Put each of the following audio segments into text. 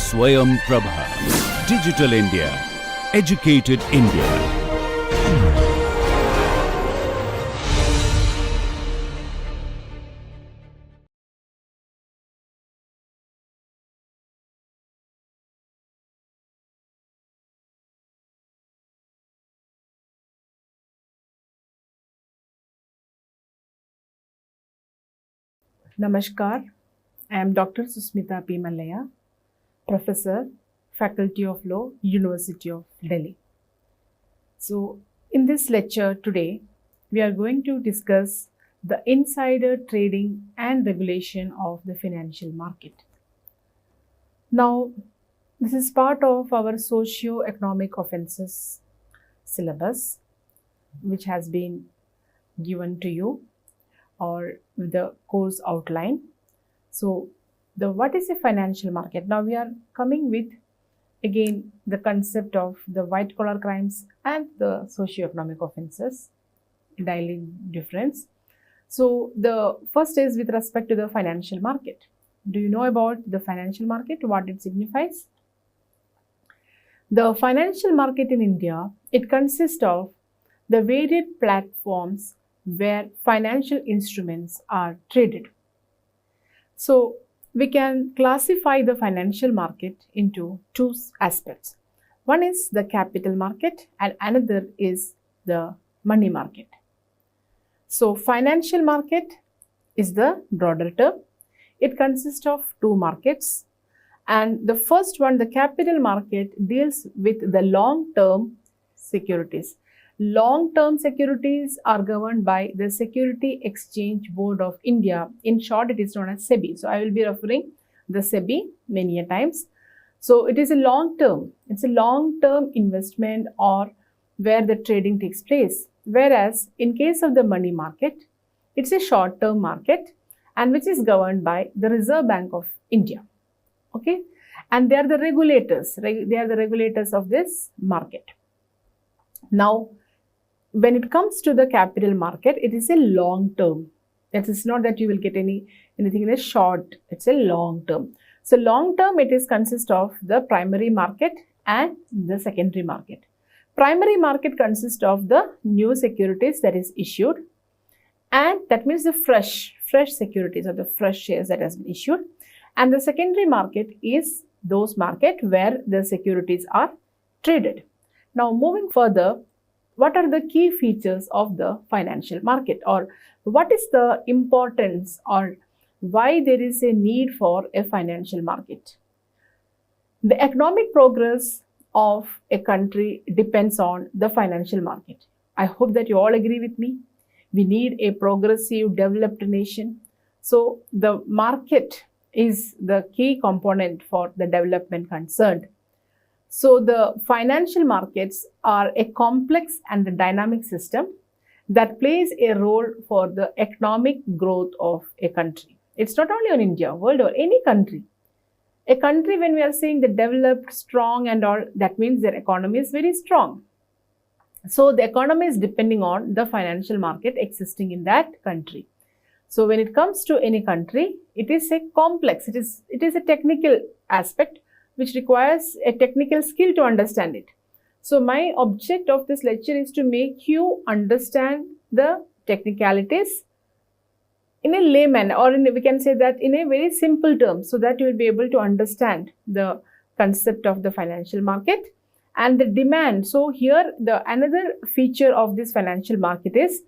Swayam Prabha. Digital India. Educated India. Namaskar, I am Dr. Susmitha P. Mallaya, Professor, Faculty of Law, University of Delhi. So, in this lecture today, we are going to discuss the insider trading and regulation of the financial market. Now, this is part of our Socio-Economic Offences syllabus, which has been given to you or with the course outline. So, what is a financial market? Now we are coming with again the concept of the white collar crimes and the socio-economic offences, daily difference. So the first is with respect to the financial market. Do you know about the financial market, what it signifies? The financial market in India, it consists of the varied platforms where financial instruments are traded. So, we can classify the financial market into two aspects. One is the capital market and another is the money market. So, financial market is the broader term. It consists of two markets, and the first one, the capital market, deals with the long-term securities. Long-term securities are governed by the Security Exchange Board of India. In short, it is known as SEBI. So, I will be referring the SEBI many a times. So, it is a long-term. It's a long-term investment or where the trading takes place. Whereas, in case of the money market, it's a short-term market and which is governed by the Reserve Bank of India. Okay, and they are the regulators. They are the regulators of this market. Now, when it comes to the capital market, it is a long term. It is not that you will get anything in a short, it's a long term. So, long term, it is consists of the primary market and the secondary market. Primary market consists of the new securities that is issued, and that means the fresh securities or the fresh shares that has been issued. And the secondary market is those market where the securities are traded. Now, moving further, what are the key features of the financial market, or what is the importance or why there is a need for a financial market? The economic progress of a country depends on the financial market. I hope that you all agree with me. We need a progressive, developed nation. So, the market is the key component for the development concerned. So, the financial markets are a complex and a dynamic system that plays a role for the economic growth of a country. It's not only on India, world or any country. A country, when we are saying the developed, strong and all, that means their economy is very strong. So, the economy is depending on the financial market existing in that country. So, when it comes to any country, it is a complex, it is a technical aspect which requires a technical skill to understand it. So, my object of this lecture is to make you understand the technicalities in a layman, or we can say that in a very simple term, so that you will be able to understand the concept of the financial market and the demand. So, here another feature of this financial market is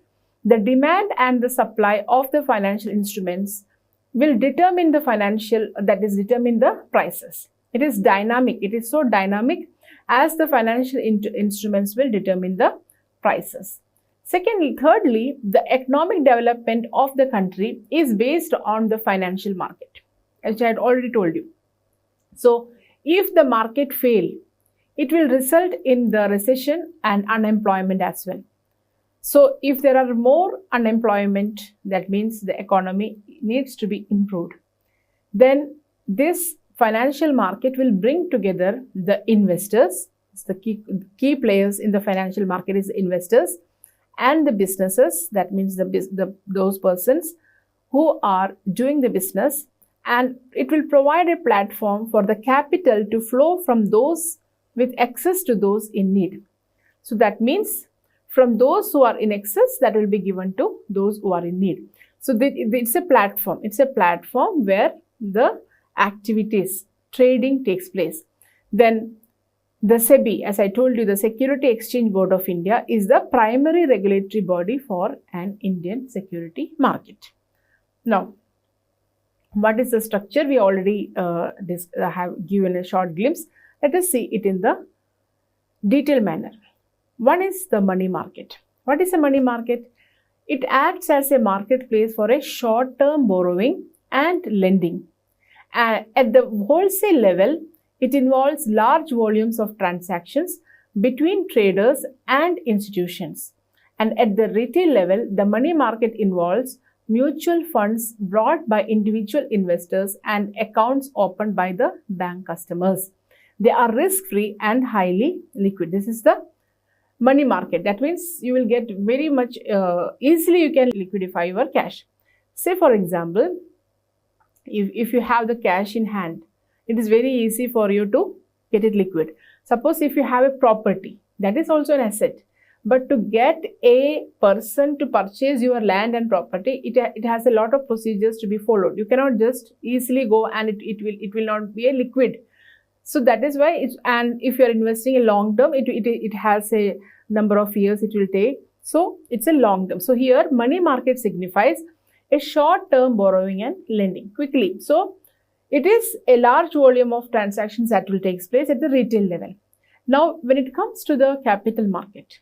the demand and the supply of the financial instruments will determine the determine the prices. It is dynamic. It is so dynamic as the financial instruments will determine the prices. Thirdly, the economic development of the country is based on the financial market, as I had already told you. So, if the market fail, it will result in the recession and unemployment as well. So, if there are more unemployment, that means the economy needs to be improved. Then this financial market will bring together the investors. The key players in the financial market is the investors and the businesses. That means those persons who are doing the business and it will provide a platform for the capital to flow from those with access to those in need. So that means from those who are in excess, that will be given to those who are in need. So it's a platform. It's a platform where the activities, trading takes place. Then the SEBI, as I told you, the Security Exchange Board of India, is the primary regulatory body for an Indian security market. Now, what is the structure? We already have given a short glimpse. Let us see it in the detailed manner. One is the money market. What is a money market? It acts as a marketplace for a short-term borrowing and lending. At the wholesale level, it involves large volumes of transactions between traders and institutions. And at the retail level, the money market involves mutual funds brought by individual investors and accounts opened by the bank customers. They are risk-free and highly liquid. This is the money market. That means you will get very much easily you can liquidify your cash. Say for example, if you have the cash in hand, it is very easy for you to get it liquid. Suppose if you have a property, that is also an asset. But to get a person to purchase your land and property, it has a lot of procedures to be followed. You cannot just easily go and it will not be a liquid. So that is why and if you are investing in long term, it has a number of years it will take. So it's a long term. So here money market signifies a short term borrowing and lending quickly. So it is a large volume of transactions that will take place at the retail level. Now, when it comes to the capital market,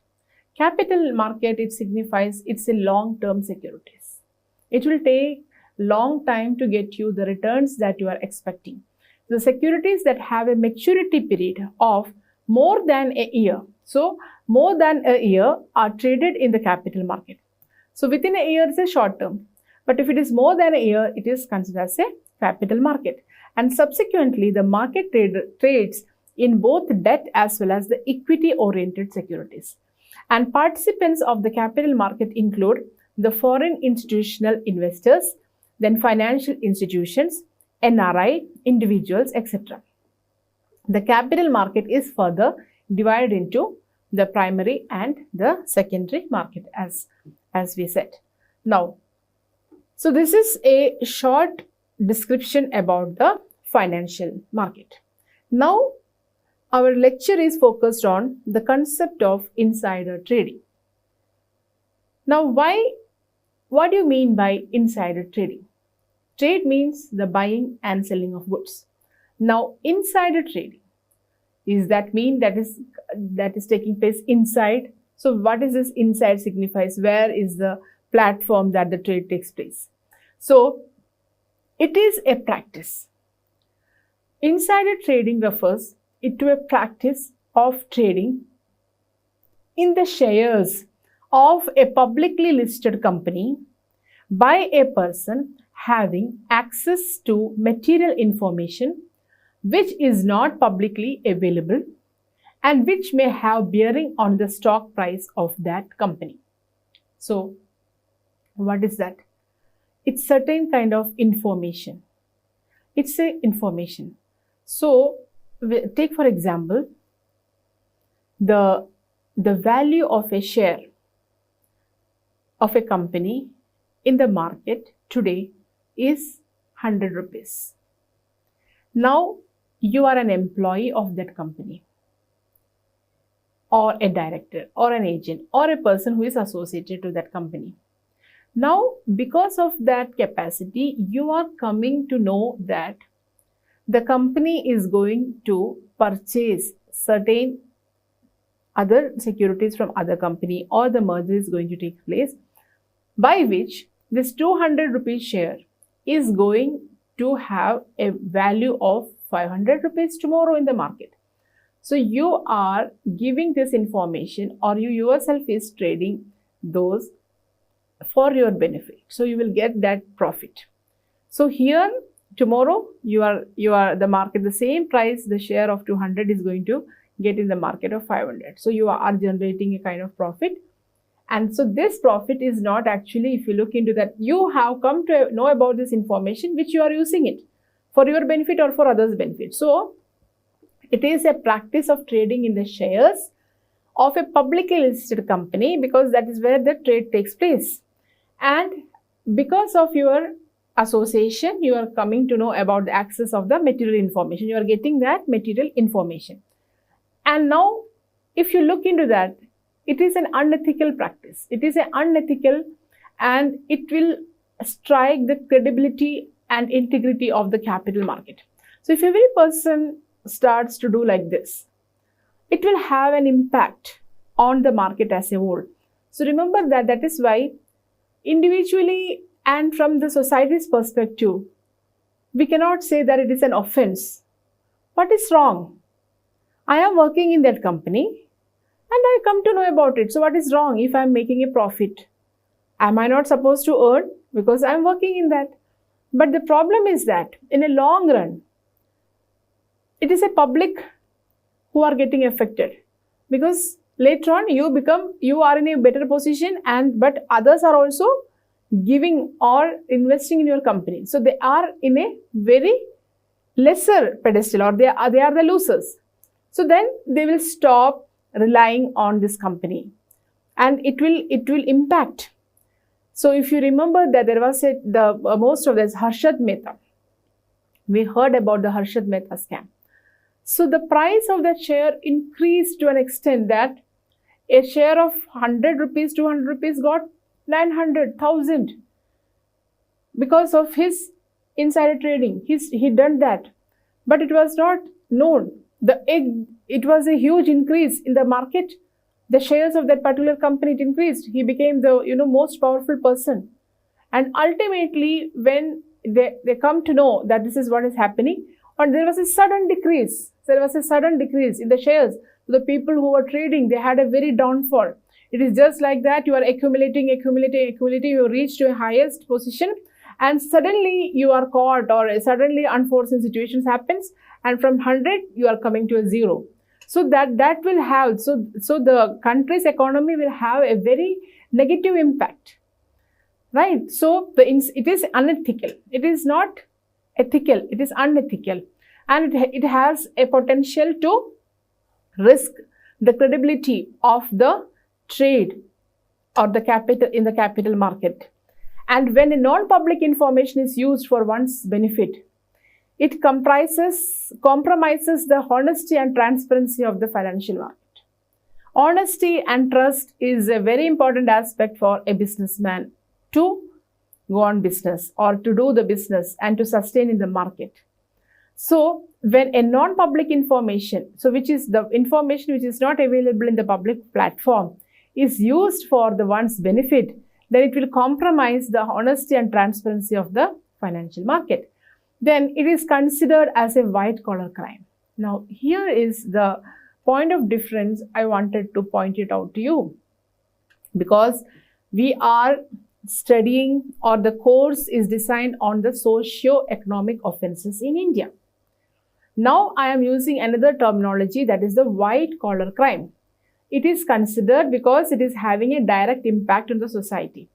it signifies it's a long-term securities. It will take long time to get you the returns that you are expecting. The securities that have a maturity period of more than a year. So, more than a year are traded in the capital market. So, within a year is a short term. But if it is more than a year, it is considered as a capital market. And subsequently, the market trades in both debt as well as the equity-oriented securities. And participants of the capital market include the foreign institutional investors, then financial institutions, NRI, individuals, etc. The capital market is further divided into the primary and the secondary market as we said. Now, so this is a short description about the financial market. Now, our lecture is focused on the concept of insider trading. Now, what do you mean by insider trading? Trade means the buying and selling of goods. Now, insider trading is that is taking place inside. So, what is this inside signifies? Where is the platform that the trade takes place? So, it is a practice. Insider trading refers to a practice of trading in the shares of a publicly listed company by a person having access to material information which is not publicly available and which may have bearing on the stock price of that company. So, what is that? It's certain kind of information. It's a information. So, take for example, the value of a share of a company in the market today is 100 rupees. Now, you are an employee of that company or a director or an agent or a person who is associated to that company. Now, because of that capacity, you are coming to know that the company is going to purchase certain other securities from other company or the merger is going to take place by which this 200 rupees share is going to have a value of 500 rupees tomorrow in the market. So, you are giving this information or you yourself is trading those for your benefit. So, you will get that profit. So, here tomorrow you are the market, the same price, the share of 200 is going to get in the market of 500. So, you are generating a kind of profit. And so, this profit is not actually, if you look into that, you have come to know about this information which you are using it. for your benefit or for others' benefit. So it is a practice of trading in the shares of a publicly listed company, because that is where the trade takes place. And because of your association, you are coming to know about the access of the material information. You are getting that material information. And now, if you look into that, it is an unethical practice. It is an unethical, and it will strike the credibility and integrity of the capital market. So if every person starts to do like this, it will have an impact on the market as a whole. So remember that is why individually and from the society's perspective, we cannot say that it is an offense. What is wrong? I am working in that company and I come to know about it. So what is wrong if I am making a profit? Am I not supposed to earn because I am working in that? But the problem is that in a long run, it is a public who are getting affected, because later on you are in a better position, but others are also giving or investing in your company. So they are in a very lesser pedestal, or they are the losers. So then they will stop relying on this company, and it will impact. So if you remember that there was most of this Harshad Mehta, we heard about the Harshad Mehta scam. So the price of that share increased to an extent that a share of 100 rupees, 200 rupees got 900,000 because of his insider trading. He done that, but it was not known. It was a huge increase in the market. The shares of that particular company, it increased. He became the most powerful person. And ultimately, when they come to know that this is what is happening, and there was a sudden decrease. There was a sudden decrease in the shares. The people who were trading, they had a very downfall. It is just like that. You are accumulating. You reach to a highest position, and suddenly you are caught, or suddenly unforeseen situations happens, and from 100 you are coming to a 0. So that will have, so the country's economy will have a very negative impact, right? So it is unethical. It is not ethical. It is unethical, and it has a potential to risk the credibility of the trade or the capital in the capital market. And when a non-public information is used for one's benefit, it compromises the honesty and transparency of the financial market. Honesty and trust is a very important aspect for a businessman to go on business or to do the business and to sustain in the market. So when a non-public information, which is the information which is not available in the public platform, is used for the one's benefit, then it will compromise the honesty and transparency of the financial market. Then it is considered as a white-collar crime. Now, here is the point of difference I wanted to point it out to you, because we are studying, or the course is designed on the socio-economic offences in India. Now, I am using another terminology, that is the white-collar crime. It is considered because it is having a direct impact on the society.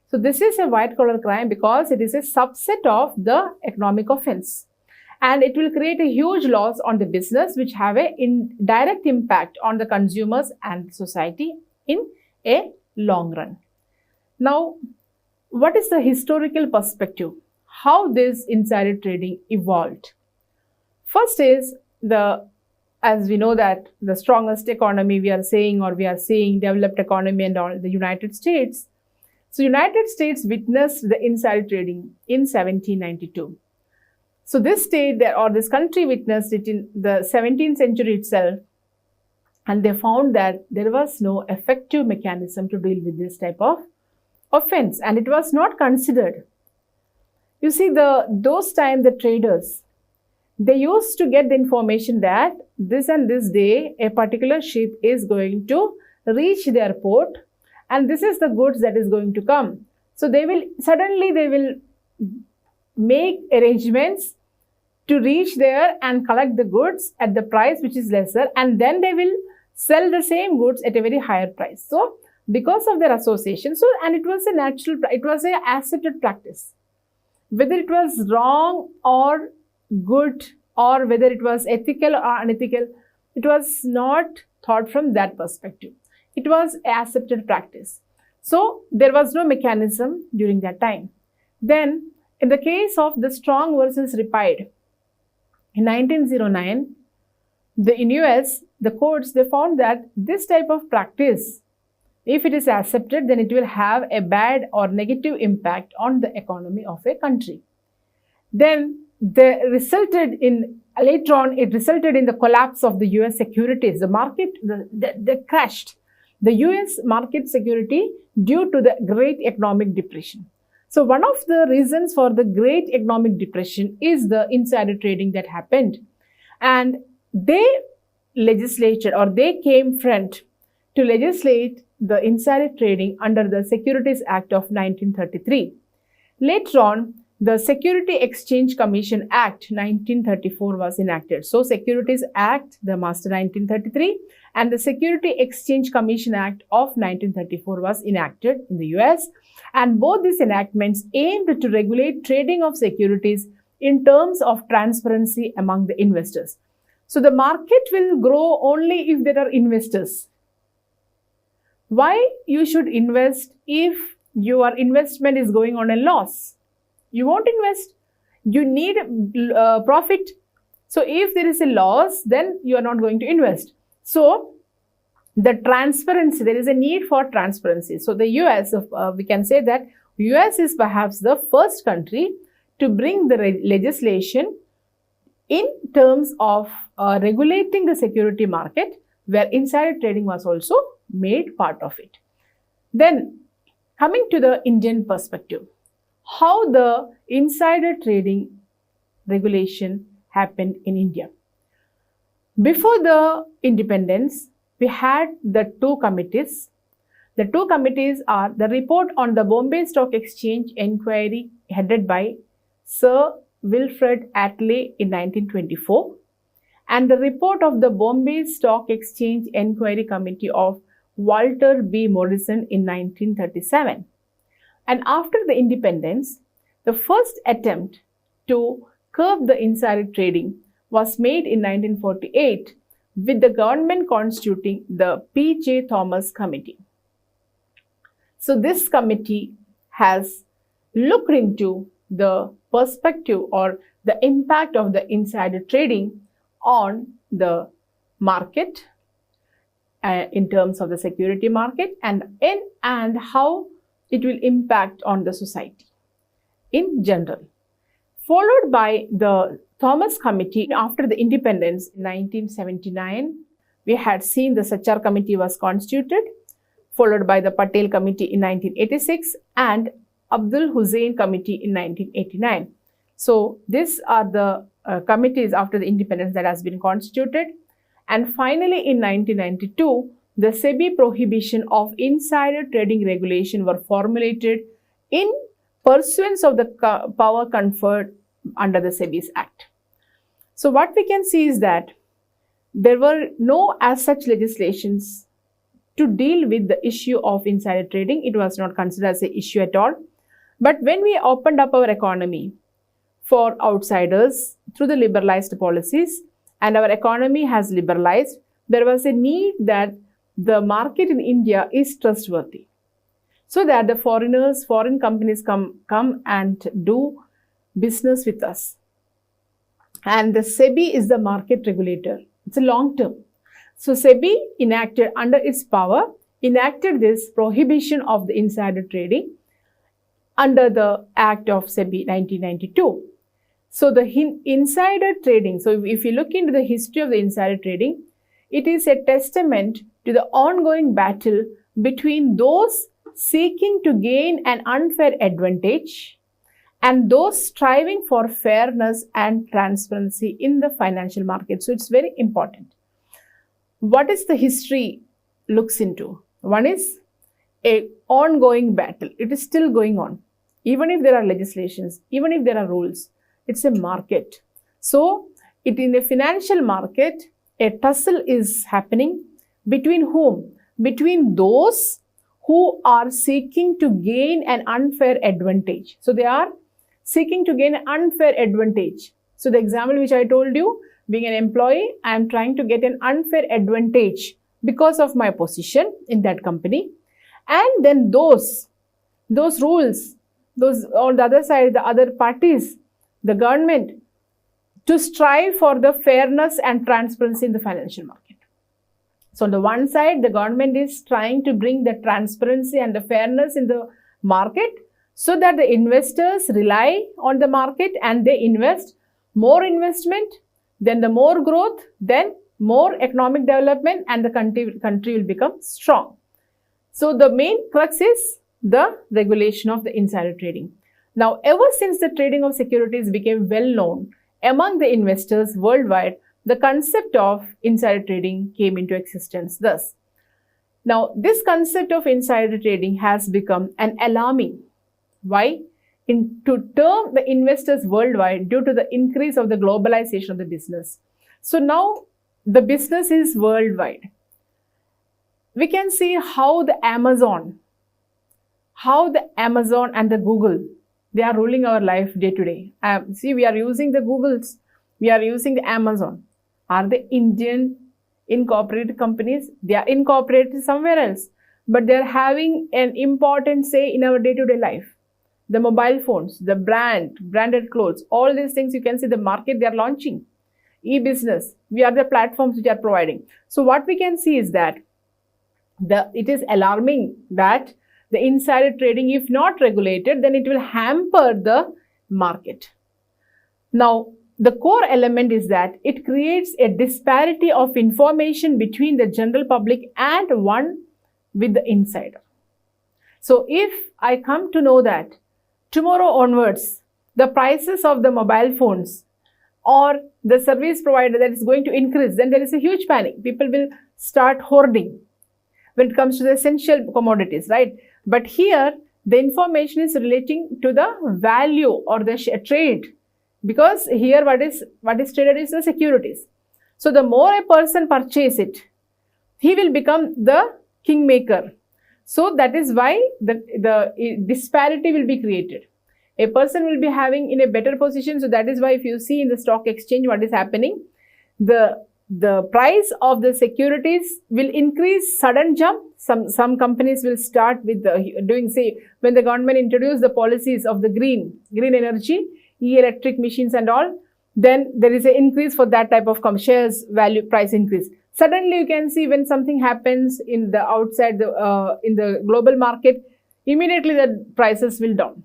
So this is a white-collar crime because it is a subset of the economic offense, and it will create a huge loss on the business, which have a direct impact on the consumers and society in a long run. Now, what is the historical perspective? How this insider trading evolved? First is as we know that the strongest economy we are seeing developed economy and all, the United States. So United States witnessed the insider trading in 1792. So this state or this country witnessed it in the 17th century itself, and they found that there was no effective mechanism to deal with this type of offense, and it was not considered. You see, those time the traders, they used to get the information that this and this day a particular ship is going to reach their port, and this is the goods that is going to come. So they will make arrangements to reach there and collect the goods at the price which is lesser, and then they will sell the same goods at a very higher price. So because of their association, and it was a accepted practice. Whether it was wrong or good or whether it was ethical or unethical. It was not thought from that perspective. It was accepted practice. So there was no mechanism during that time. Then in the case of the Strong versus Ripide, in 1909, in US, the courts, they found that this type of practice, if it is accepted, then it will have a bad or negative impact on the economy of a country. Then later on, it resulted in the collapse of the US securities. The market, they crashed. The US market security due to the Great Economic Depression. So one of the reasons for the Great Economic Depression is the insider trading that happened. And they legislated, or they came front to legislate the insider trading under the Securities Act of 1933. Later on, the Security Exchange Commission Act 1934 was enacted. So Securities Act, the Master 1933, and the Security Exchange Commission Act of 1934 was enacted in the US. And both these enactments aimed to regulate trading of securities in terms of transparency among the investors. So the market will grow only if there are investors. Why you should invest if your investment is going on a loss? You won't invest. You need profit. So if there is a loss, then you are not going to invest. So the transparency, there is a need for transparency. So the US, we can say that US is perhaps the first country to bring the legislation in terms of regulating the security market, where insider trading was also made part of it. Then coming to the Indian perspective, how the insider trading regulation happened in India. Before the independence, we had the two committees. The two committees are the report on the Bombay Stock Exchange Inquiry headed by Sir Wilfred Attlee in 1924, and the report of the Bombay Stock Exchange Inquiry Committee of Walter B. Morrison in 1937. And after the independence, the first attempt to curb the insider trading was made in 1948 with the government constituting the P.J. Thomas Committee. So this committee has looked into the perspective or the impact of the insider trading on the market in terms of the security market and how it will impact on the society in general. Followed by the Thomas Committee after the independence in 1979, we had seen the Sachar Committee was constituted, followed by the Patel Committee in 1986 and Abdul Hussain Committee in 1989. So these are the committees after the independence that has been constituted. And finally in 1992, the SEBI prohibition of insider trading regulation were formulated in pursuance of the power conferred under the SEBI's Act. So what we can see is that there were no as such legislations to deal with the issue of insider trading. It was not considered as an issue at all. But when we opened up our economy for outsiders through the liberalized policies and our economy has liberalized, there was a need that the market in India is trustworthy, so that the foreign companies come and do business with us. And the SEBI is the market regulator. It's a long term. So SEBI enacted under its power, enacted this prohibition of the insider trading under the Act of SEBI 1992. So the insider trading, so if you look into the history of the insider trading, it is a testament to the ongoing battle between those seeking to gain an unfair advantage and those striving for fairness and transparency in the financial market. So it's very important. What is the history looks into? One is an ongoing battle. It is still going on. Even if there are legislations, even if there are rules, it's a market. So in the financial market, a tussle is happening between whom? Between those who are seeking to gain an unfair advantage. So they are seeking to gain an unfair advantage So the example which I told you, being an employee, I am trying to get an unfair advantage because of my position in that company. And then those rules, those on the other side, the other parties, the government, to strive for the fairness and transparency in the financial market. So on the one side, the government is trying to bring the transparency and the fairness in the market so that the investors rely on the market and they invest. More investment, then the more growth, then more economic development, and the country will become strong. So the main crux is the regulation of the insider trading. Now, ever since the trading of securities became well known among the investors worldwide, the concept of insider trading came into existence. Thus, now this concept of insider trading has become an alarming. Why? To term the investors worldwide due to the increase of the globalization of the business. So now the business is worldwide. We can see how the Amazon and the Google, they are ruling our life day to day. See, we are using the Googles, we are using the Amazon. Are they Indian incorporated companies? They are incorporated somewhere else, but they are having an important say in our day-to-day life. The mobile phones, the branded clothes, all these things you can see the market they are launching. E-business, we are the platforms which are providing. So what we can see is that it is alarming that the insider trading, if not regulated, then it will hamper the market. Now, the core element is that it creates a disparity of information between the general public and one with the insider. So if I come to know that tomorrow onwards, the prices of the mobile phones or the service provider that is going to increase, then there is a huge panic. People will start hoarding when it comes to the essential commodities, right? But here, the information is relating to the value or the trade, because here what is traded is the securities. So the more a person purchases it, he will become the kingmaker. So that is why the disparity will be created. A person will be having in a better position. So that is why if you see in the stock exchange what is happening, the price of the securities will increase sudden jump. Some companies will start with doing, say, when the government introduced the policies of the green energy, electric machines and all, then there is an increase for that type of shares value price increase. Suddenly you can see when something happens in the outside in the global market, immediately the prices will down.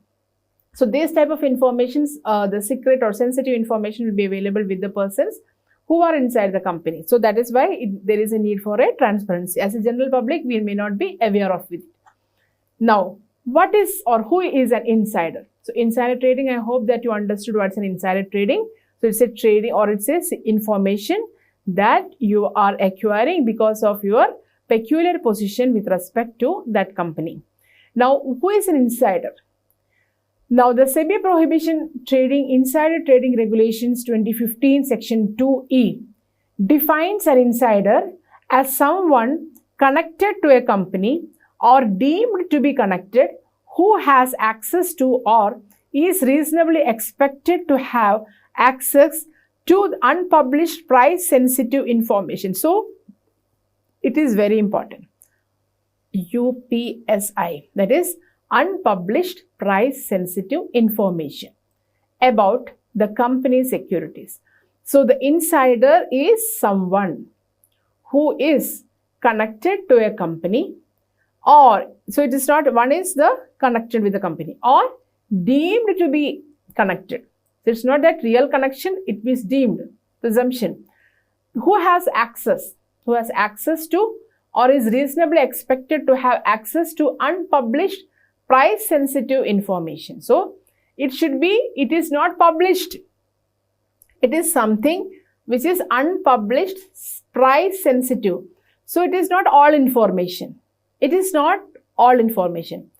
So this type of informations, the secret or sensitive information will be available with the persons who are inside the company. So that is why there is a need for a transparency. As a general public, we may not be aware of it. Now, what is or who is an insider? So insider trading, I hope that you understood what's an insider trading. So it's a trading or it's a information that you are acquiring because of your peculiar position with respect to that company. Now, who is an insider? Now, the SEBI Prohibition Trading Insider Trading Regulations 2015 Section 2E defines an insider as someone connected to a company or deemed to be connected who has access to or is reasonably expected to have access to unpublished price-sensitive information. So, it is very important. UPSI, that is unpublished price-sensitive information about the company securities. So, the insider is someone who is connected to a company, or, so it is not, one is the connected with the company or deemed to be connected. So, it's not that real connection, it is deemed, presumption. Who has access to or is reasonably expected to have access to unpublished price sensitive information. So, it is not published. It is something which is unpublished, price sensitive. So, it is not all information. It is not all information.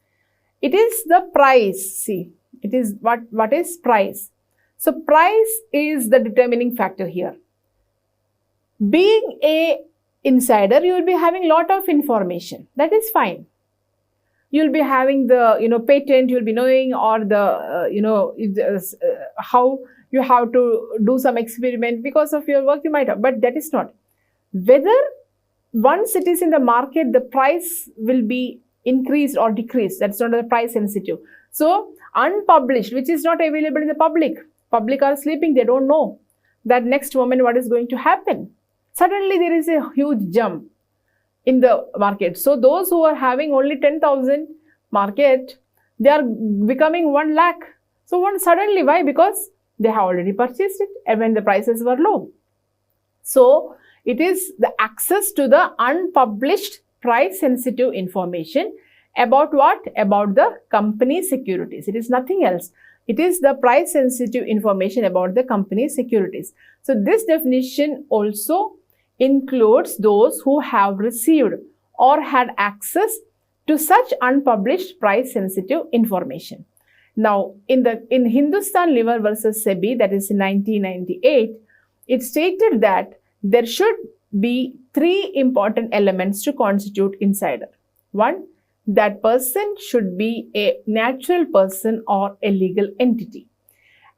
It is the price. See, it is what is price. So, price is the determining factor here. Being a insider, you will be having lot of information. That is fine. You will be having the patent, you will be knowing, or the how you have to do some experiment because of your work you might have, but that is not. Whether once it is in the market, the price will be increased or decreased. That's not the price sensitive. So unpublished, which is not available in the public are sleeping, they don't know that next moment what is going to happen. Suddenly there is a huge jump in the market. So those who are having only 10,000 market, they are becoming 1 lakh. So suddenly, why? Because they have already purchased it and when the prices were low. So it is the access to the unpublished price sensitive information about what? About the company securities. It is nothing else. It is the price sensitive information about the company securities. So this definition also includes those who have received or had access to such unpublished price sensitive information. Now, in Hindustan Lever versus SEBI, that is in 1998, it stated that there should be 3 important elements to constitute insider. 1, that person should be a natural person or a legal entity,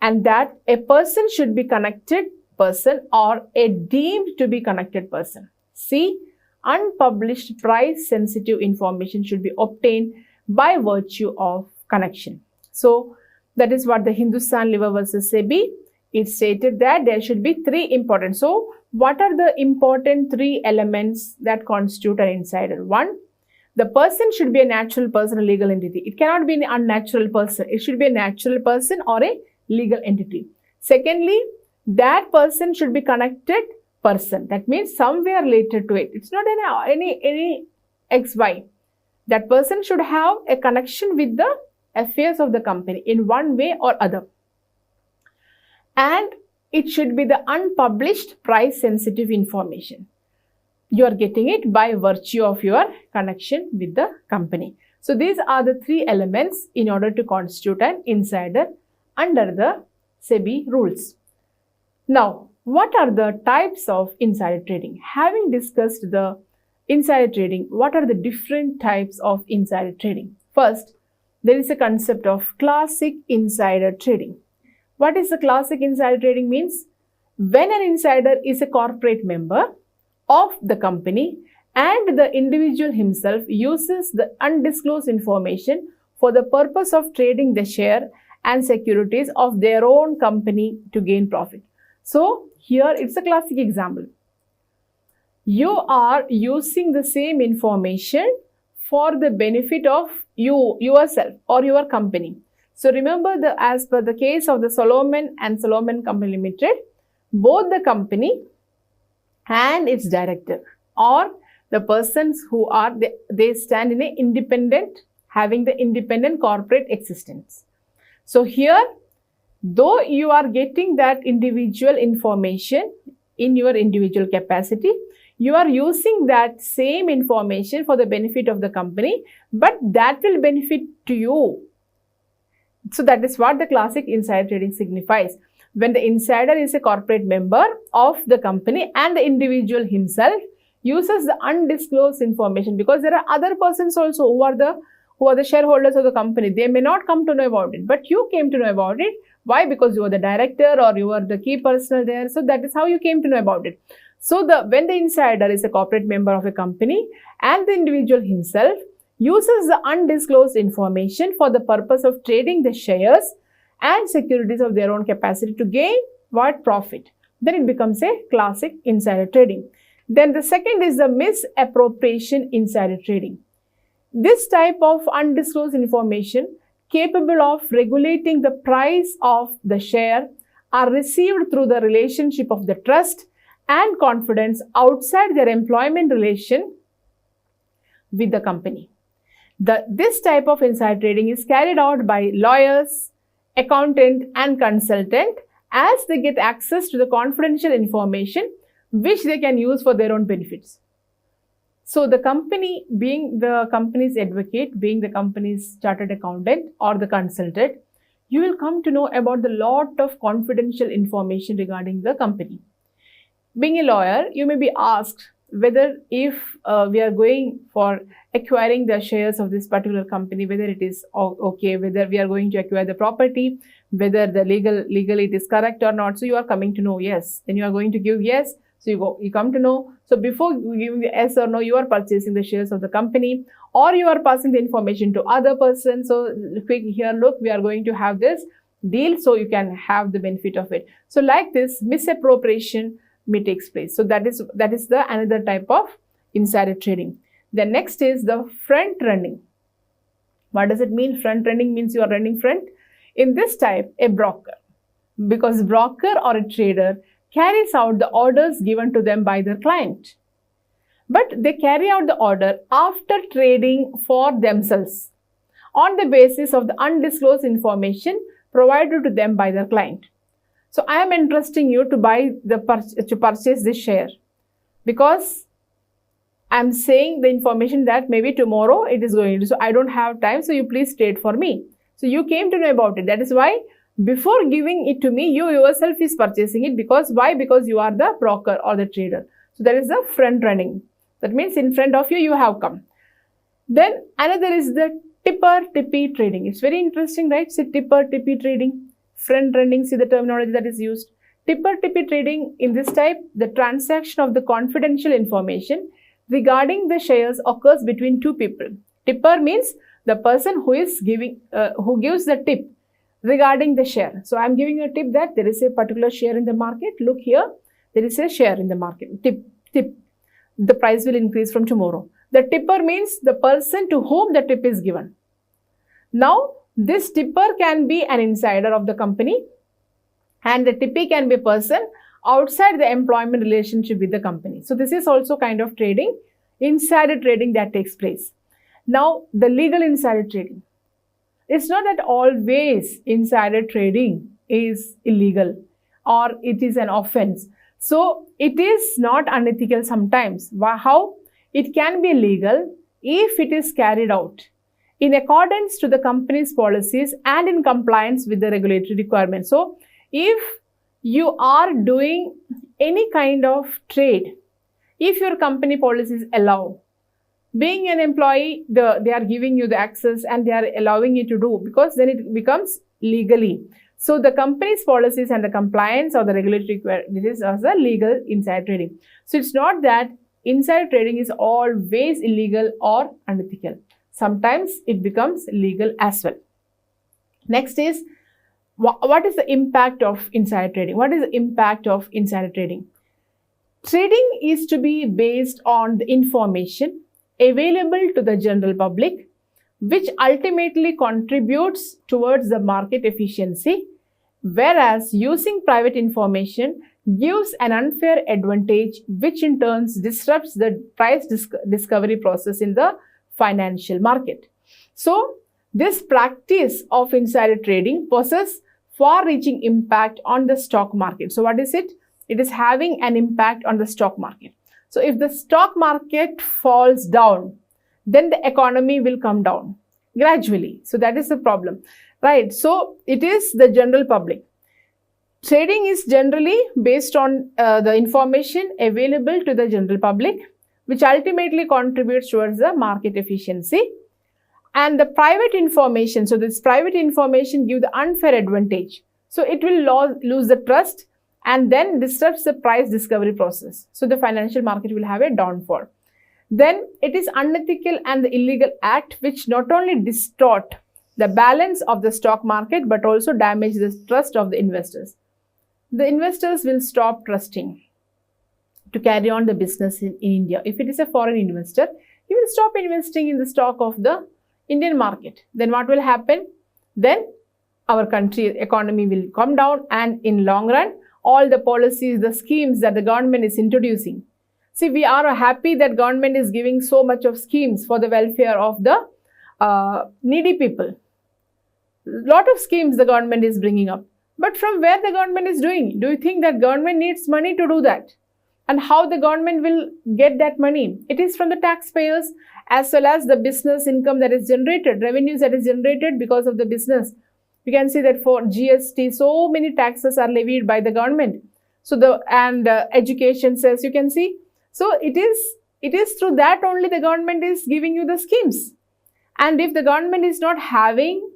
and that a person should be connected person or a deemed to be connected person. C, unpublished price sensitive information should be obtained by virtue of connection. So that is what the Hindustan Lever versus SEBI, it stated that there should be 3 important. So what are the important 3 elements that constitute an insider? 1, the person should be a natural person or legal entity. It cannot be an unnatural person. It should be a natural person or a legal entity. Secondly, that person should be connected person. That means somewhere related to it. It's not any XY. That person should have a connection with the affairs of the company in one way or other. And it should be the unpublished price sensitive information. You are getting it by virtue of your connection with the company. So these are the 3 elements in order to constitute an insider under the SEBI rules. Now, what are the types of insider trading? Having discussed the insider trading, what are the different types of insider trading? First, there is a concept of classic insider trading. What is the classic insider trading means? When an insider is a corporate member of the company and the individual himself uses the undisclosed information for the purpose of trading the share and securities of their own company to gain profit. So here it's a classic example. You are using the same information for the benefit of yourself or your company. So remember, as per the case of the Solomon and Solomon Company Limited, both the company and its director or the persons who are, they stand in a independent, having the independent corporate existence. So here, though you are getting that individual information in your individual capacity, you are using that same information for the benefit of the company, but that will benefit to you. So that is what the classic insider trading signifies. When the insider is a corporate member of the company and the individual himself uses the undisclosed information, because there are other persons also who are the shareholders of the company. They may not come to know about it, but you came to know about it. Why? Because you are the director or you are the key personnel there. So that is how you came to know about it. So when the insider is a corporate member of a company and the individual himself uses the undisclosed information for the purpose of trading the shares and securities of their own capacity to gain what? Profit. Then it becomes a classic insider trading. Then the second is the misappropriation insider trading. This type of undisclosed information capable of regulating the price of the share are received through the relationship of the trust and confidence outside their employment relation with the company. This type of insider trading is carried out by lawyers, accountant and consultant as they get access to the confidential information which they can use for their own benefits. So the company, being the company's advocate, being the company's chartered accountant or the consultant, you will come to know about the lot of confidential information regarding the company. Being a lawyer, you may be asked whether if we are going for acquiring the shares of this particular company, whether it is okay, whether we are going to acquire the property, whether the legally it is correct or not. So you are coming to know yes. Then you are going to give yes. So you come to know. So before giving the yes or no, you are purchasing the shares of the company, or you are passing the information to other person. So quick here, look, we are going to have this deal, so you can have the benefit of it. So like this, misappropriation may takes place. So that is the another type of insider trading. The next is the front running. What does it mean? Front running means you are running front. In this type, a broker, because broker or a trader carries out the orders given to them by their client, but they carry out the order after trading for themselves on the basis of the undisclosed information provided to them by their client. So I am entrusting you to purchase this share, because I am saying the information that maybe tomorrow it is going to, so I don't have time, so you please trade for me. So you came to know about it. That is why before giving it to me, you yourself is purchasing it. Because why? Because you are the broker or the trader. So that is the front running. That means in front of you, you have come. Then another is the tipper-tippy trading. It's very interesting, right? See, tipper-tippy trading, front running, see the terminology that is used. Tipper-tippy trading, in this type, the transaction of the confidential information regarding the shares occurs between two people. Tipper means the person who is who gives the tip regarding the share. So I am giving a tip that there is a particular share in the market. Look here, there is a share in the market. Tip. The price will increase from tomorrow. The tipper means the person to whom the tip is given. Now, this tipper can be an insider of the company, and the tippee can be a person outside the employment relationship with the company. So this is also kind of trading, insider trading that takes place. Now, the legal insider trading. It's not that always insider trading is illegal or it is an offense. So it is not unethical sometimes. How? It can be legal if it is carried out in accordance to the company's policies and in compliance with the regulatory requirements. So if you are doing any kind of trade, if your company policies allow, being an employee, they are giving you the access and they are allowing you to do, because then it becomes legally. So the company's policies and the compliance or the regulatory requirements, this is as a legal insider trading. So it's not that insider trading is always illegal or unethical. Sometimes it becomes legal as well. Next is, what is the impact of insider trading? What is the impact of insider trading? Trading is to be based on the information available to the general public, which ultimately contributes towards the market efficiency, whereas using private information gives an unfair advantage, which in turn disrupts the price discovery process in the financial market. So this practice of insider trading possesses far-reaching impact on the stock market. So what is it? It is having an impact on the stock market. So if the stock market falls down, then the economy will come down gradually. So that is the problem, right? So it is the general public. Trading is generally based on the information available to the general public, which ultimately contributes towards the market efficiency. And the private information, so this private information gives the unfair advantage. So it will lose the trust and then disrupts the price discovery process. So the financial market will have a downfall. Then it is unethical and the illegal act which not only distort the balance of the stock market but also damage the trust of the investors. The investors will stop trusting to carry on the business in India. If it is a foreign investor, he will stop investing in the stock of the Indian market. Then what will happen? Then our country economy will come down, and in long run, all the policies, the schemes that the government is introducing. See, we are happy that government is giving so much of schemes for the welfare of the needy people. Lot of schemes the government is bringing up. But from where the government is doing? Do you think that government needs money to do that? And how the government will get that money? It is from the taxpayers as well as the business income that is generated, revenues that is generated because of the business. You can see that for GST, so many taxes are levied by the government. So education says, you can see. So it is through that only the government is giving you the schemes. And if the government is not having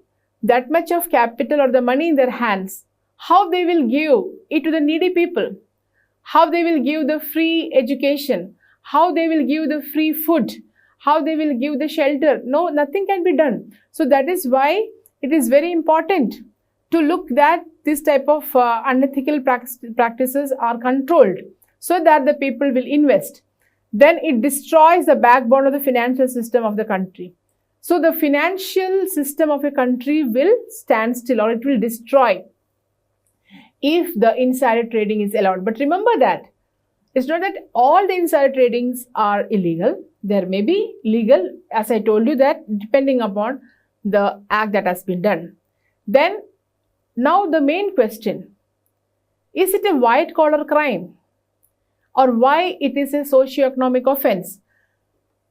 that much of capital or the money in their hands, how they will give it to the needy people, how they will give the free education, how they will give the free food, how they will give the shelter. No, nothing can be done. So that is why it is very important to look that this type of unethical practices are controlled so that the people will invest. Then it destroys the backbone of the financial system of the country. So the financial system of a country will stand still, or it will destroy if the insider trading is allowed. But remember that it's not that all the insider tradings are illegal. There may be legal, as I told you, that depending upon the act that has been done. Then now the main question, is it a white collar crime, or why it is a socio-economic offense?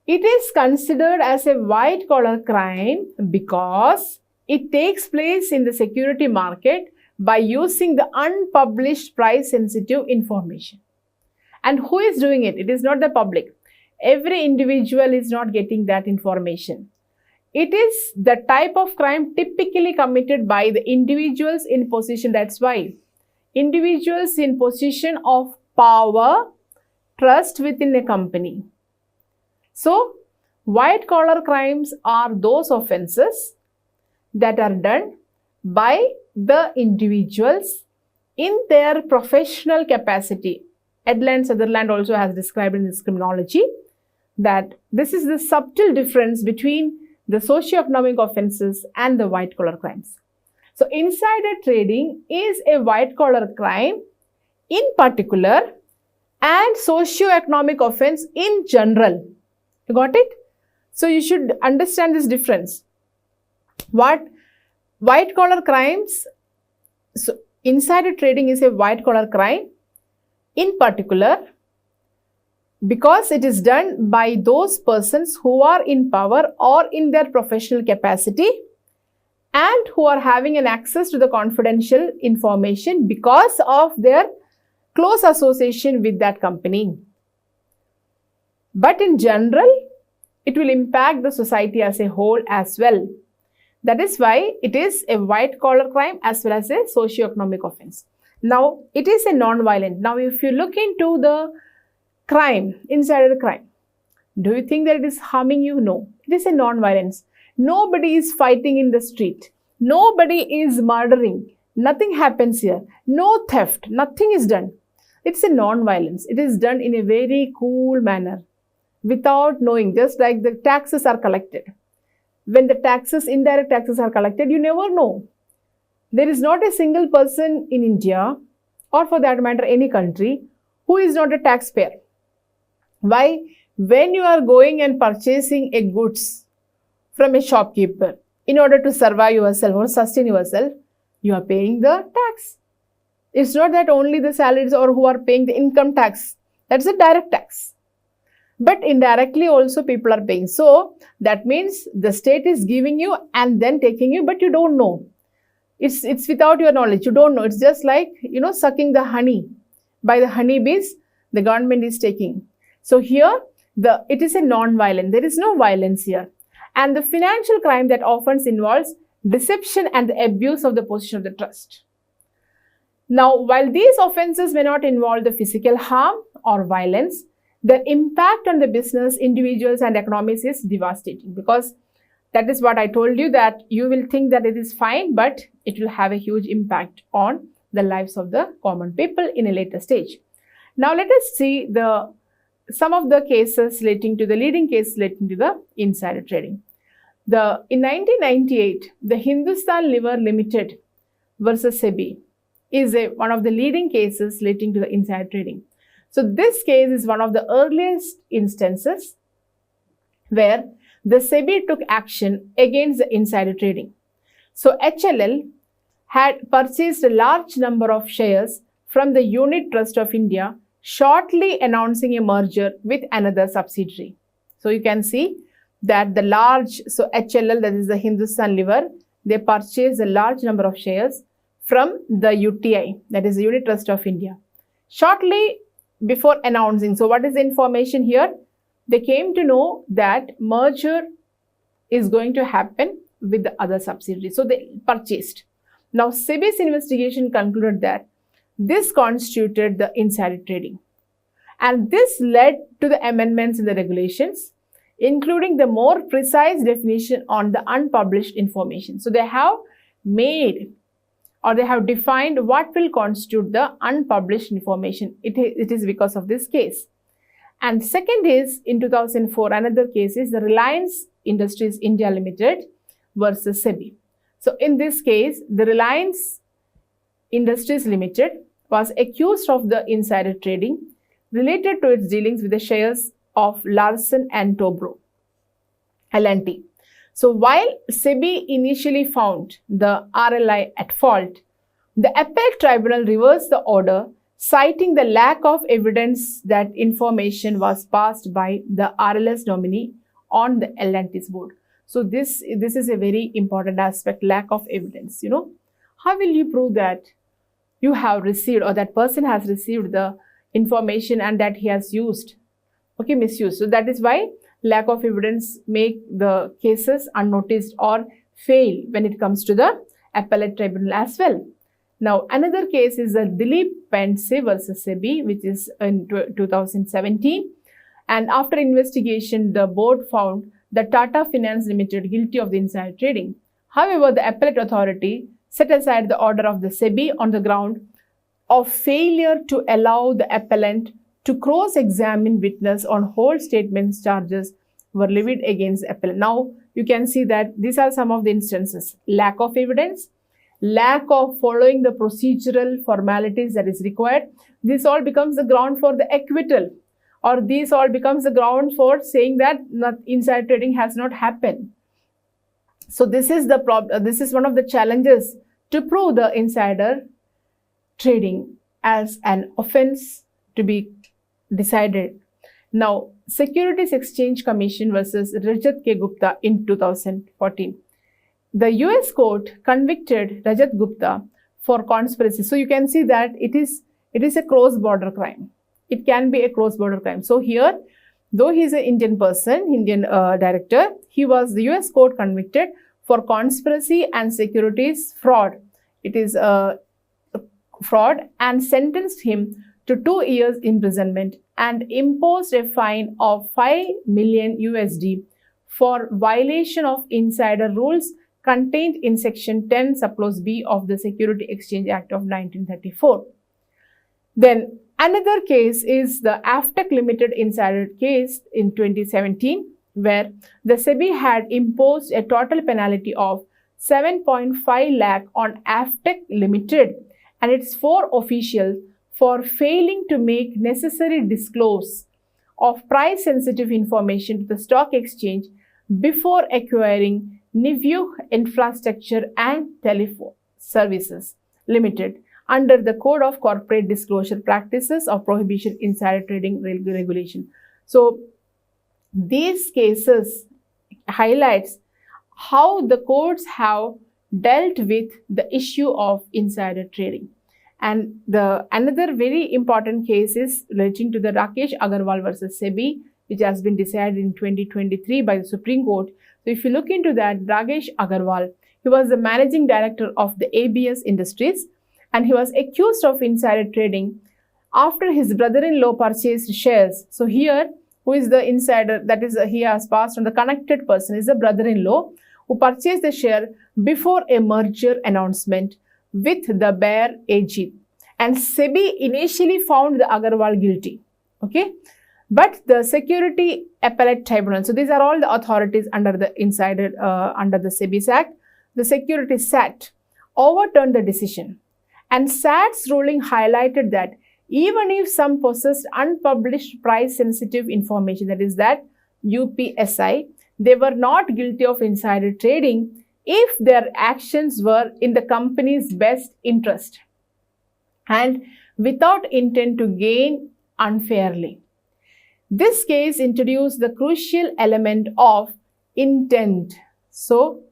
It is considered as a white collar crime because it takes place in the security market by using the unpublished price sensitive information. And who is doing it? It is not the public. Every individual is not getting that information. It is the type of crime typically committed by the individuals in position. That's why individuals in position of power, trust within a company. So, white collar crimes are those offenses that are done by the individuals in their professional capacity. Edland Sutherland also has described in his criminology that this is the subtle difference between the socio-economic offenses and the white collar crimes. So, insider trading is a white collar crime in particular and socio-economic offense in general. You got it? So, you should understand this difference. What white collar crimes, so insider trading is a white collar crime in particular because it is done by those persons who are in power or in their professional capacity and who are having an access to the confidential information because of their close association with that company. But in general, it will impact the society as a whole as well. That is why it is a white collar crime as well as a socio-economic offense. Now, it is a non-violent. Now, if you look into the crime, insider crime, do you think that it is harming you? No. It is a non-violence. Nobody is fighting in the street. Nobody is murdering. Nothing happens here. No theft. Nothing is done. It's a non-violence. It is done in a very cool manner without knowing, just like the taxes are collected. When the taxes, indirect taxes are collected, you never know. There is not a single person in India, or for that matter any country, who is not a taxpayer. Why? When you are going and purchasing a goods from a shopkeeper in order to survive yourself or sustain yourself, you are paying the tax. It's not that only the salaries or who are paying the income tax. That's a direct tax. But indirectly also people are paying. So that means the state is giving you and then taking you, but you don't know. It's without your knowledge. You don't know. It's just like, sucking the honey. By the honeybees, the government is taking. So here, it is a non-violent. There is no violence here. And the financial crime that often involves deception and the abuse of the position of the trust. Now, while these offenses may not involve the physical harm or violence, the impact on the business, individuals and economies is devastating, because that is what I told you, that you will think that it is fine, but it will have a huge impact on the lives of the common people in a later stage. Now let us see some of the cases relating to the leading case relating to the insider trading. In 1998, the Hindustan Liver Limited versus SEBI is one of the leading cases relating to the insider trading. So this case is one of the earliest instances where the SEBI took action against the insider trading. So HLL had purchased a large number of shares from the Unit Trust of India, shortly announcing a merger with another subsidiary. So you can see that HLL, that is the Hindustan Liver, they purchased a large number of shares from the UTI, that is the Unit Trust of India, shortly before announcing. So what is the information here? They came to know that merger is going to happen with the other subsidiary. So they purchased. Now, SEBI's investigation concluded that this constituted the insider trading. And this led to the amendments in the regulations, including the more precise definition on the unpublished information. So they have made or they have defined what will constitute the unpublished information. It is because of this case. And second is, in 2004, another case is the Reliance Industries India Limited versus SEBI. So in this case, the Reliance Industries Limited was accused of the insider trading related to its dealings with the shares of Larsen and Toubro, L&T. So while SEBI initially found the RLI at fault, the appellate tribunal reversed the order, citing the lack of evidence that information was passed by the RLS nominee on the L&T's board. So this is a very important aspect, lack of evidence. How will you prove that you have received or that person has received the information and that he has misused? So that is why lack of evidence make the cases unnoticed or fail when it comes to the appellate tribunal as well. Now, another case is the Dilip Pense versus SEBI, which is in 2017. And after investigation, the board found the Tata Finance Limited guilty of the insider trading. However, the appellate authority set aside the order of the SEBI on the ground of failure to allow the appellant to cross-examine witness on whole statements charges were levied against the appellant. Now, you can see that these are some of the instances. Lack of evidence, lack of following the procedural formalities that is required. This all becomes the ground for the acquittal, or this all becomes the ground for saying that insider trading has not happened. So this is the problem. This is one of the challenges to prove the insider trading as an offense to be decided. Now, Securities Exchange Commission versus Rajat K. Gupta in 2014. The US court convicted Rajat Gupta for conspiracy. So you can see that it is a cross-border crime. It can be a cross-border crime. So here, though he is an Indian person, Indian director, the US court convicted for conspiracy and securities fraud. It is fraud and sentenced him to 2 years imprisonment and imposed a fine of $5 million USD for violation of insider rules contained in Section 10 subclause B of the Security Exchange Act of 1934. Then another case is the Aftec Limited insider case in 2017, where the SEBI had imposed a total penalty of 7.5 lakh on Aftec Limited and its 4 officials for failing to make necessary disclose of price-sensitive information to the stock exchange before acquiring NIVU Infrastructure and Telephone Services Limited under the Code of Corporate Disclosure Practices of Prohibition Insider Trading Regulation. So these cases highlights how the courts have dealt with the issue of insider trading. And another very important case is relating to the Rakesh Agarwal versus SEBI, which has been decided in 2023 by the Supreme Court. So if you look into that, Rakesh Agarwal, he was the managing director of the ABS Industries, and he was accused of insider trading after his brother-in-law purchased shares. So here, who is the insider? That is, he has passed on the connected person is the brother-in-law who purchased the share before a merger announcement with the Bayer AG. And SEBI initially found the Agarwal guilty. Okay. But the Security Appellate Tribunal, so these are all the authorities under the under the SEBI Act, the Security SAT overturned the decision. And SAT's ruling highlighted that even if some possessed unpublished price-sensitive information, that is that UPSI, they were not guilty of insider trading if their actions were in the company's best interest and without intent to gain unfairly. This case introduced the crucial element of intent. So,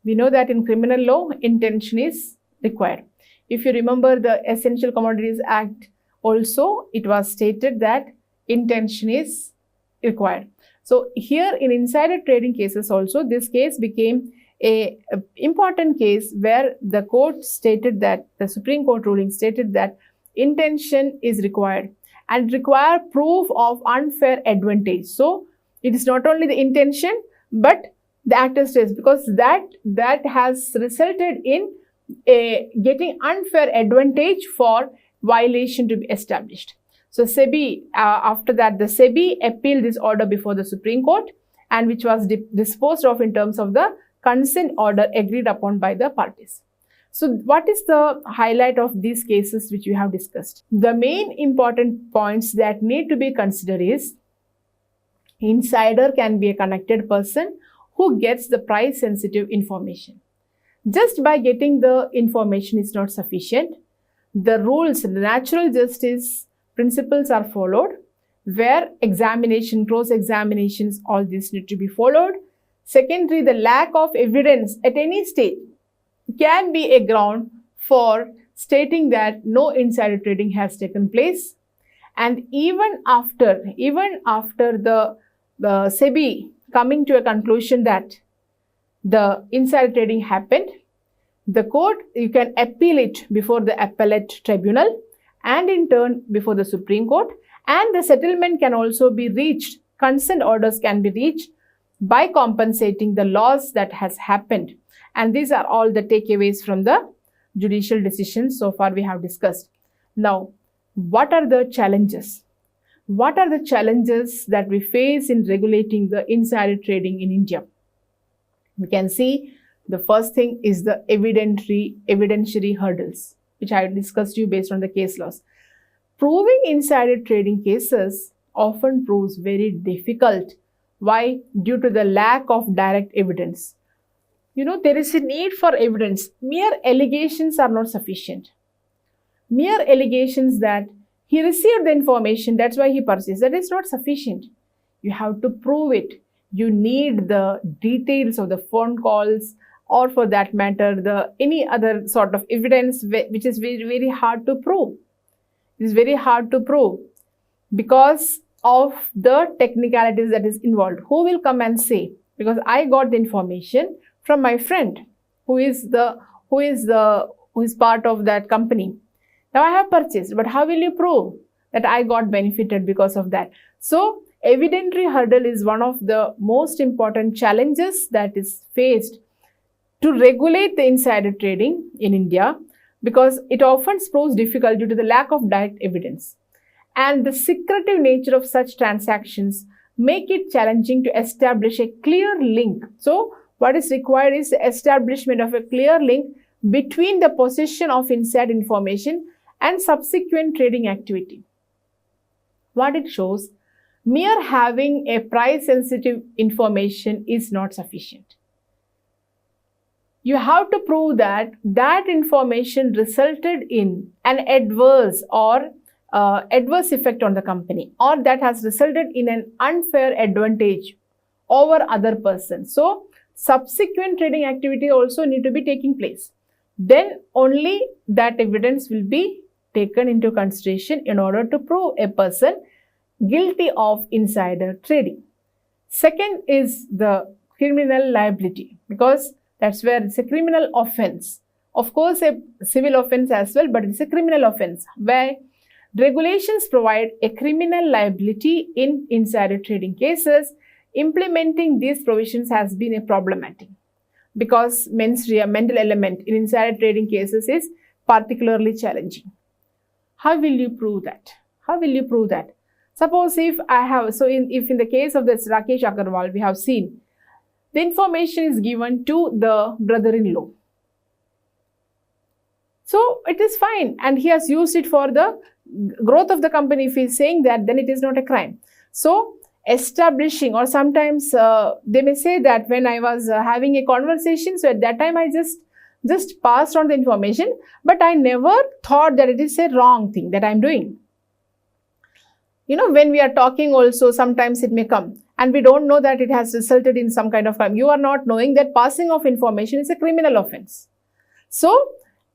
we know that in criminal law, intention is required. If you remember the Essential Commodities Act, also it was stated that intention is required. So, here in insider trading cases also, this case became a important case where the court stated that, the Supreme Court ruling stated that intention is required and require proof of unfair advantage. So it is not only the intention but the actor states, because that has resulted in getting unfair advantage for violation to be established. So SEBI, after that, the SEBI appealed this order before the Supreme Court, and which was disposed of in terms of the consent order agreed upon by the parties. So what is the highlight of these cases which we have discussed? The main important points that need to be considered is, insider can be a connected person who gets the price sensitive information. Just by getting the information is not sufficient. The rules, the natural justice principles are followed, where examination, cross examinations, all these need to be followed. Secondly, the lack of evidence at any stage can be a ground for stating that no insider trading has taken place. And even after the SEBI coming to a conclusion that the insider trading happened, the court, you can appeal it before the appellate tribunal and in turn before the Supreme Court, and the settlement can also be reached, consent orders can be reached by compensating the loss that has happened. And these are all the takeaways from the judicial decisions so far we have discussed. Now, what are the challenges? What are the challenges that we face in regulating the insider trading in India? We can see the first thing is the evidentiary hurdles, which I discussed you based on the case laws. Proving insider trading cases often proves very difficult. Why? Due to the lack of direct evidence. There is a need for evidence. Mere allegations are not sufficient. Mere allegations that he received the information, that's why he purchased, that is not sufficient. You have to prove it. You need the details of the phone calls, or for that matter, any other sort of evidence which is very, very hard to prove. It is very hard to prove because of the technicalities that is involved. Who will come and say, because I got the information from my friend who is part of that company. Now I have purchased, but how will you prove that I got benefited because of that? So evidentiary hurdle is one of the most important challenges that is faced to regulate the insider trading in India, because it often proves difficult due to the lack of direct evidence. And the secretive nature of such transactions make it challenging to establish a clear link. So what is required is the establishment of a clear link between the possession of inside information and subsequent trading activity. What it shows, mere having a price sensitive information is not sufficient. You have to prove that that information resulted in an adverse effect on the company, or that has resulted in an unfair advantage over other persons. So subsequent trading activity also need to be taking place. Then only that evidence will be taken into consideration in order to prove a person guilty of insider trading. Second is the criminal liability, because that's where it's a criminal offense. Of course, a civil offense as well, but it's a criminal offense where regulations provide a criminal liability in insider trading cases. Implementing these provisions has been a problematic because mens rea, mental element in insider trading cases is particularly challenging. How will you prove that? How will you prove that? Suppose if in the case of this Rakesh Agarwal, we have seen the information is given to the brother-in-law. So it is fine and he has used it for the growth of the company. If he is saying that, then it is not a crime. So establishing, or sometimes they may say that when I was having a conversation, so at that time I just passed on the information, but I never thought that it is a wrong thing that I am doing. When we are talking also, sometimes it may come and we don't know that it has resulted in some kind of crime. You are not knowing that passing of information is a criminal offense. So,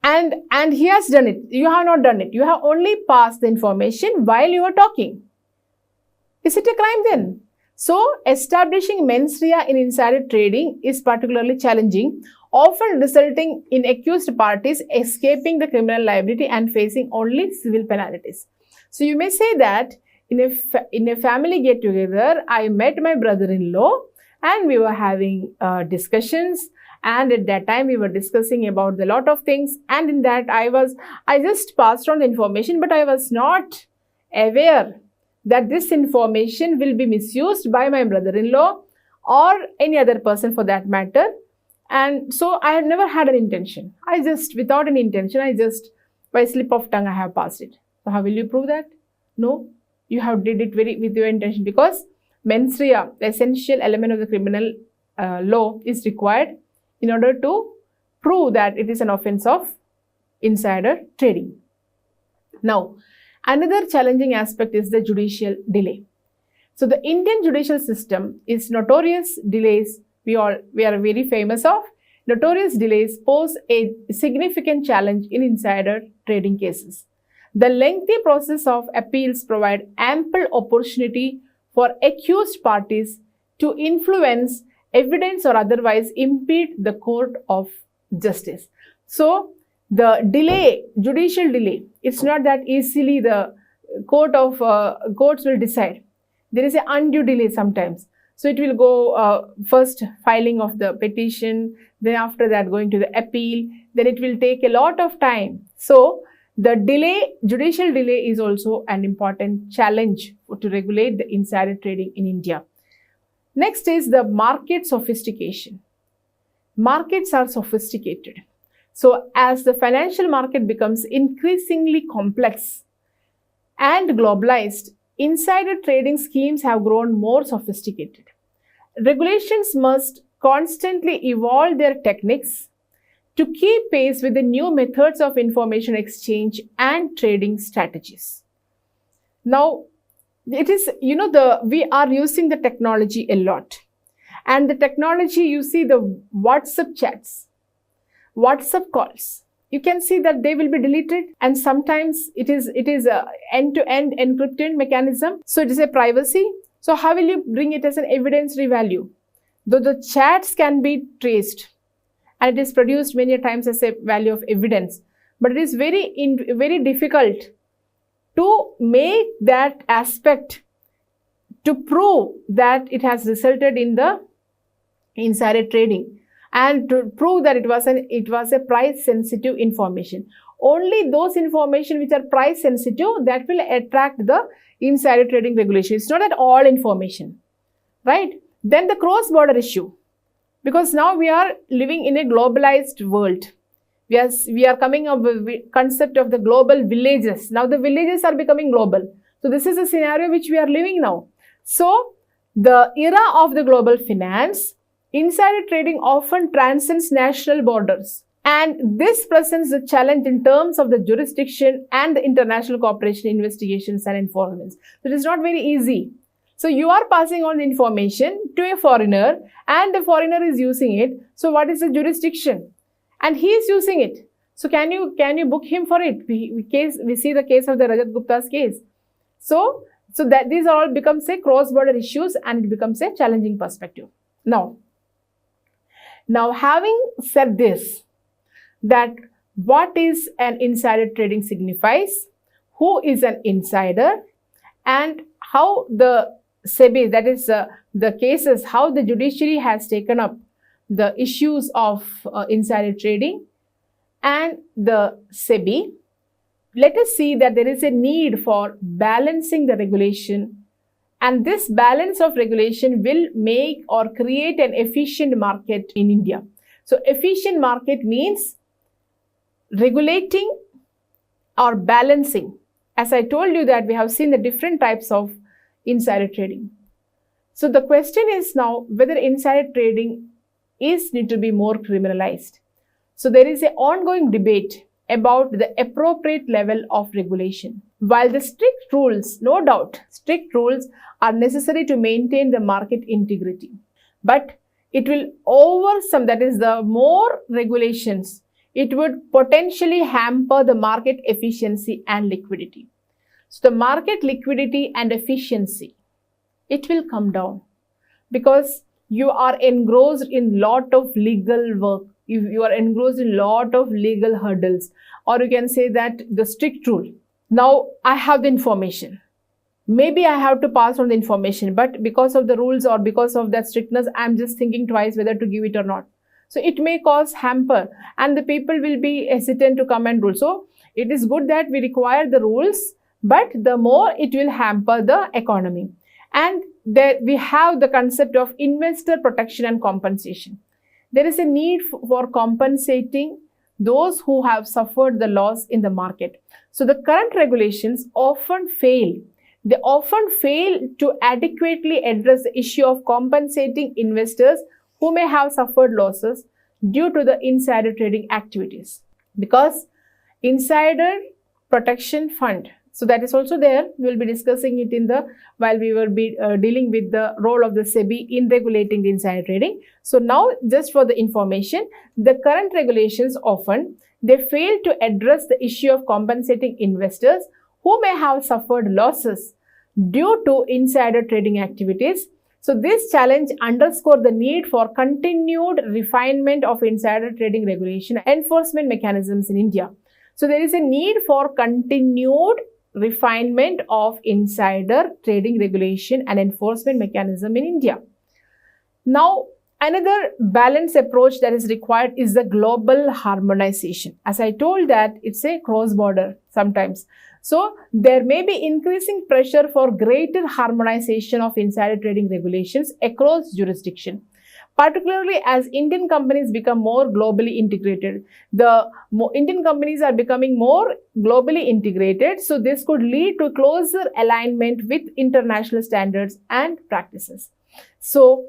and he has done it. You have not done it. You have only passed the information while you are talking. Is it a crime then? So, establishing mens rea in insider trading is particularly challenging, often resulting in accused parties escaping the criminal liability and facing only civil penalties. So, you may say that in a family get-together, I met my brother-in-law and we were having discussions, and at that time we were discussing about a lot of things, and in that I just passed on the information, but I was not aware that this information will be misused by my brother-in-law or any other person for that matter. And so I had never had an intention. Without an intention, by slip of tongue, I have passed it. So how will you prove that? No, you have did it with your intention, because mens rea, the essential element of the criminal law, is required in order to prove that it is an offense of insider trading. Now, another challenging aspect is the judicial delay. So, the Indian judicial system is notorious delays. We are very famous of. Notorious delays pose a significant challenge in insider trading cases. The lengthy process of appeals provide ample opportunity for accused parties to influence evidence or otherwise impede the court of justice. So, the delay, judicial delay, it's not that easily the courts will decide. There is an undue delay sometimes. So, it will go first filing of the petition, then after that going to the appeal, then it will take a lot of time. So, the delay, judicial delay, is also an important challenge to regulate the insider trading in India. Next is the market sophistication. Markets are sophisticated. So, as the financial market becomes increasingly complex and globalized, insider trading schemes have grown more sophisticated. Regulations must constantly evolve their techniques to keep pace with the new methods of information exchange and trading strategies. Now, it is, we are using the technology a lot. And the technology, you see the WhatsApp chats, WhatsApp calls. You can see that they will be deleted, and sometimes it is a end-to-end encrypted mechanism. So it is a privacy. So how will you bring it as an evidentiary value? Though the chats can be traced and it is produced many times as a value of evidence, but it is very difficult to make that aspect to prove that it has resulted in the insider trading, and to prove that it was a price sensitive information. Only those information which are price sensitive, that will attract the insider trading regulation. It's not that all information, right? Then the cross-border issue, because now we are living in a globalized world. We are coming up with the concept of the global villages. Now the villages are becoming global. So this is a scenario which we are living now. So the era of the global finance, insider trading often transcends national borders. And this presents a challenge in terms of the jurisdiction and the international cooperation, investigations and enforcements. So it is not very easy. So you are passing on the information to a foreigner and the foreigner is using it. So what is the jurisdiction? And he is using it. So can you book him for it? We see the case of the Rajat Gupta's case. So that these all becomes a cross-border issues, and it becomes a challenging perspective. Now having said this, that what is an insider trading signifies, who is an insider, and how the SEBI, that is the cases, how the judiciary has taken up the issues of insider trading and the SEBI, let us see that there is a need for balancing the regulation, and this balance of regulation will make or create an efficient market in India. So efficient market means regulating or balancing. As I told you that we have seen the different types of insider trading. So the question is now whether insider trading need to be more criminalized. So there is an ongoing debate about the appropriate level of regulation. While the strict rules, no doubt, strict rules are necessary to maintain the market integrity, but it will that is the more regulations, it would potentially hamper the market efficiency and liquidity. So the market liquidity and efficiency, it will come down. because you are engrossed in lot of legal work, you are engrossed in lot of legal hurdles, or you can say that the strict rule. Now I have the information, maybe I have to pass on the information, but because of the rules or because of that strictness, I'm just thinking twice whether to give it or not. So it may cause hamper, and the people will be hesitant to come and rule. So it is good that we require the rules, but the more it will hamper the economy. And there we have the concept of investor protection and compensation. There is a need for compensating those who have suffered the loss in the market. So the current regulations often fail. They often fail to adequately address the issue of compensating investors who may have suffered losses due to the insider trading activities. Because insider protection fund, so that is also there. We will be discussing it in the while we will be dealing with the role of the SEBI in regulating the insider trading. So now, just for the information, the current regulations often they fail to address the issue of compensating investors who may have suffered losses due to insider trading activities. So this challenge underscores the need for continued refinement of insider trading regulation and enforcement mechanisms in India. So there is a need for continued refinement of insider trading regulation and enforcement mechanism in India. Now, another balanced approach that is required is the global harmonization. As I told that it's a cross-border sometimes. So there may be increasing pressure for greater harmonization of insider trading regulations across jurisdiction, particularly as Indian companies become more globally integrated. The Indian companies are becoming more globally integrated, so this could lead to closer alignment with international standards and practices. So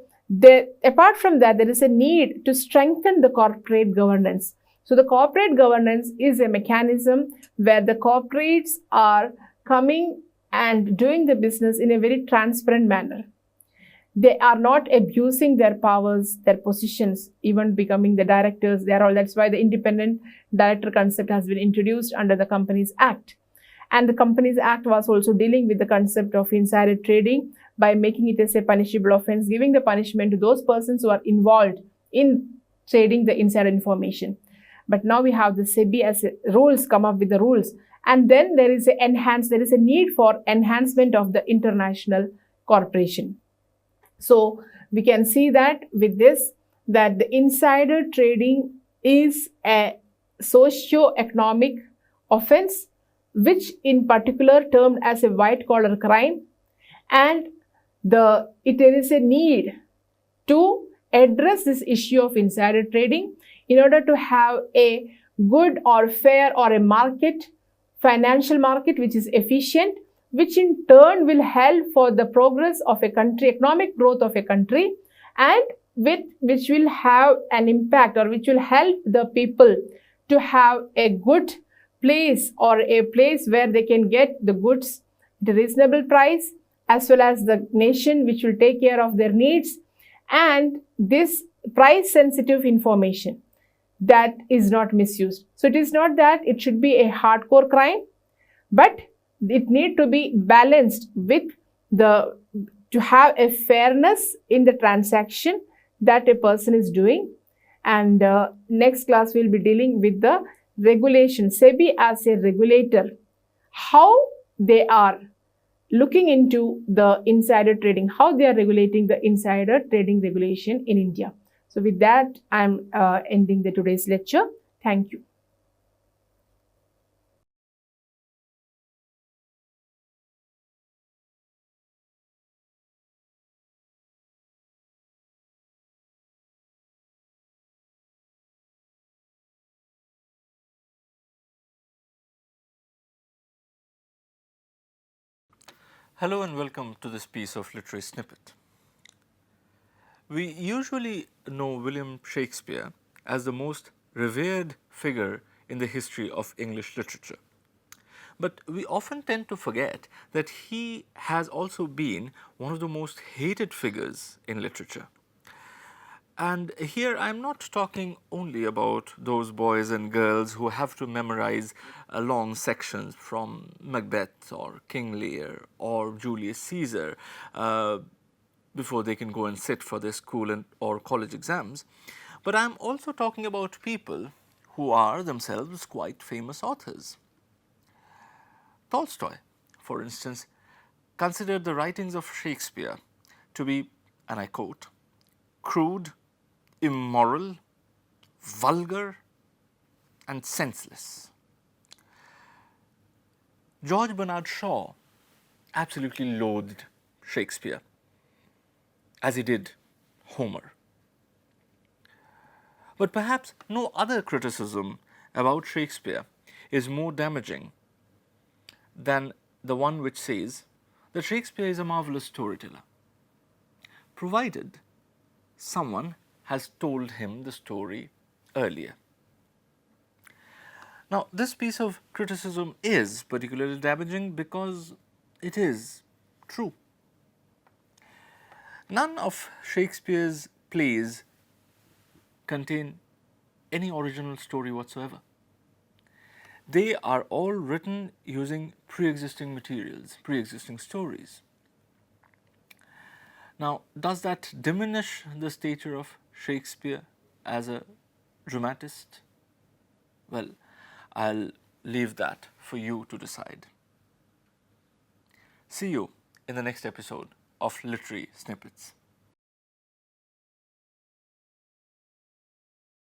apart from that, there is a need to strengthen the corporate governance. So the corporate governance is a mechanism where the corporates are coming and doing the business in a very transparent manner. They are not abusing their powers, their positions, even becoming the directors. They are all. That's why the independent director concept has been introduced under the Companies Act. And the Companies Act was also dealing with the concept of insider trading by making it as a punishable offense, giving the punishment to those persons who are involved in trading the insider information. But now we have the SEBI as rules, come up with the rules. And then there is a need for enhancement of the international cooperation. So we can see that with this, that the insider trading is a socio-economic offense, which in particular termed as a white collar crime, and there is a need to address this issue of insider trading in order to have a good or fair or a market, financial market which is efficient, which in turn will help for the progress of a country, economic growth of a country, and which will have an impact or which will help the people to have a good place or a place where they can get the goods at a reasonable price, as well as the nation which will take care of their needs, and this price sensitive information that is not misused. So it is not that it should be a hardcore crime, but it need to be balanced with to have a fairness in the transaction that a person is doing. And next class we will be dealing with the regulation, SEBI as a regulator, how they are looking into the insider trading, how they are regulating the insider trading regulation in India. So with that, I am ending today's lecture. Thank you. Hello and welcome to this piece of literary snippet. We usually know William Shakespeare as the most revered figure in the history of English literature. But we often tend to forget that he has also been one of the most hated figures in literature. And here I am not talking only about those boys and girls who have to memorize long sections from Macbeth or King Lear or Julius Caesar. before they can go and sit for their school or college exams, but I'm also talking about people who are themselves quite famous authors. Tolstoy, for instance, considered the writings of Shakespeare to be, and I quote, crude, immoral, vulgar, and senseless. George Bernard Shaw absolutely loathed Shakespeare, as he did Homer. But perhaps no other criticism about Shakespeare is more damaging than the one which says that Shakespeare is a marvelous storyteller, provided someone has told him the story earlier. Now, this piece of criticism is particularly damaging because it is true. None of Shakespeare's plays contain any original story whatsoever. They are all written using pre-existing materials, pre-existing stories. Now, does that diminish the stature of Shakespeare as a dramatist? Well, I'll leave that for you to decide. See you in the next episode of Literary Snippets.